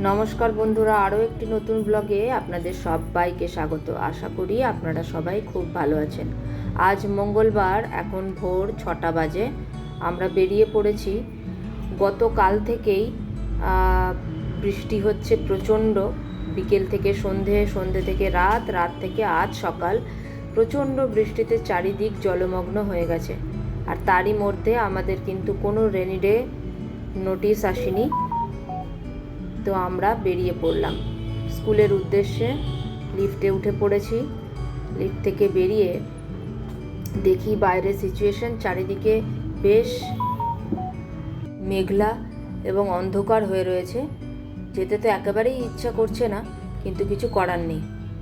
নমস্কার বন্ধুরা, আরও একটি নতুন ব্লগে আপনাদের সবাইকে স্বাগত। আশা করি আপনারা সবাই খুব ভালো আছেন। আজ মঙ্গলবার, এখন ভোর 6টা বাজে। আমরা বেরিয়ে পড়েছি। গতকাল থেকেই বৃষ্টি হচ্ছে প্রচণ্ড। বিকেল থেকে সন্ধে, সন্ধে থেকে রাত, রাত থেকে আজ সকাল প্রচণ্ড বৃষ্টিতে চারিদিক জলমগ্ন হয়ে গেছে। আর তারই মধ্যে আমাদের কিন্তু কোনো রেনি ডে নোটিশ আসেনি। তো আমরা বেরিয়ে পড়লাম স্কুলের উদ্দেশ্যে। লিফটে উঠে পড়েছি। লিফট থেকে বেরিয়ে দেখি বাইরের সিচুয়েশন, চারিদিকে বেশ মেঘলা এবং অন্ধকার হয়ে রয়েছে। যেতে তো একেবারেই ইচ্ছা করছে না, কিন্তু কিছু করার নেই।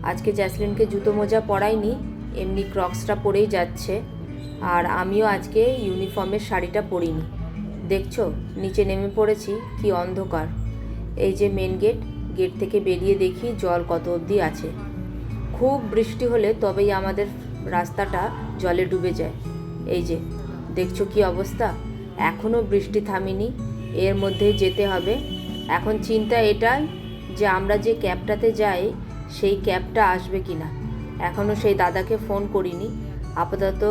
আজকে জ্যাসলিনকে জুতো মোজা পরাইনি, এমনি ক্রক্সটা পরেই যাচ্ছে। আর আমিও আজকে ইউনিফর্মের শাড়িটা পরিনি। দেখছো নিচে নেমে পড়েছি, কি অন্ধকার। এই যে মেন গেট, গেট থেকে বেরিয়ে দেখি জল কত অবধি আছে। খুব বৃষ্টি হলে তবেই আমাদের রাস্তাটা জলে ডুবে যায়। এই যে দেখছো কি অবস্থা। এখনও বৃষ্টি থামেনি, এর মধ্যেই যেতে হবে। এখন চিন্তা এটাই যে আমরা যে ক্যাবটাতে যাই সেই ক্যাবটা আসবে কি না। এখনও সেই দাদাকে ফোন করিনি। আপাতত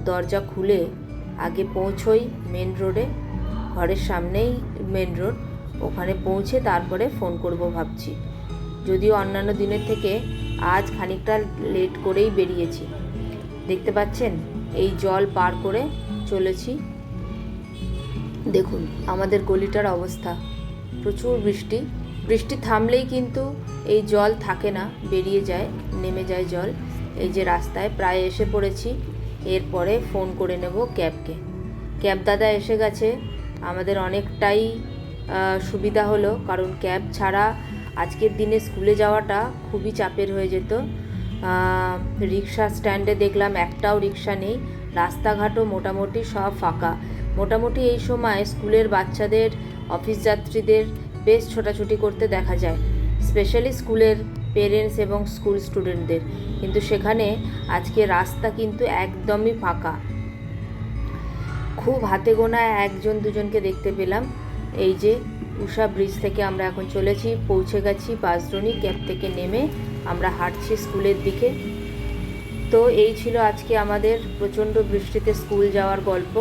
দরজা খুলে আগে পৌঁছোই মেন রোডে। ঘরের সামনেই মেন রোড, ওখানে পৌঁছে তারপরে ফোন করব ভাবছি। যদিও অন্যান্য দিনের থেকে আজ খানিকটা লেট করেই বেরিয়েছি। দেখতে পাচ্ছেন এই জল পার করে চলেছি। দেখুন আমাদের গলিটার অবস্থা। প্রচুর বৃষ্টি, বৃষ্টি থামলেই কিন্তু এই জল থাকে না, বেরিয়ে যায়, নেমে যায় জল। এই যে রাস্তায় প্রায় এসে পড়েছি। এরপরে ফোন করে নেব ক্যাবকে। ক্যাব দাদা এসে গেছে। আমাদের অনেকটাই সুবিধা হলো, কারণ ক্যাব ছাড়া আজকের দিনে স্কুলে যাওয়াটা খুবই চাপের হয়ে যেত। রিক্সা স্ট্যান্ডে দেখলাম একটাও রিক্সা নেই। রাস্তাঘাটও মোটামুটি সব ফাঁকা। মোটামুটি এই সময় স্কুলের বাচ্চাদের, অফিস যাত্রীদের বেশ ছোটাছুটি করতে দেখা যায়, স্পেশালি স্কুলের পেরেন্টস এবং স্কুল স্টুডেন্টদের। কিন্তু সেখানে আজকে রাস্তা কিন্তু একদমই ফাঁকা। খুব হাতে গোনা একজন দুজনকে দেখতে পেলাম। এই যে উষা ব্রিজ থেকে আমরা এখন চলেছি, পৌঁছে গেছি বাসডনি। ক্যাব থেকে নেমে আমরা হাঁটছি স্কুলের দিকে। তো এই ছিল আজকে আমাদের প্রচণ্ড বৃষ্টিতে স্কুল যাওয়ার গল্প।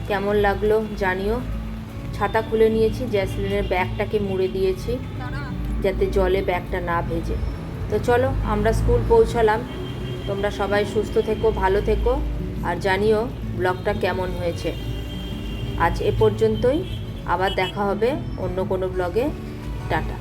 কেমন লাগলো জানিও। ছাতা খুলে নিয়েছি, জ্যাসলিনের ব্যাগটাকে মুড়ে দিয়েছি যাতে জলে ব্যাগটা না ভেজে। তো চলো আমরা স্কুল পৌঁছালাম। তোমরা সবাই সুস্থ থেকো, ভালো থেকো, আর জানিও ব্লগটা কেমন হয়েছে। আজ এ পর্যন্তই, আবার দেখা হবে অন্য কোনো ব্লগে। টাটা।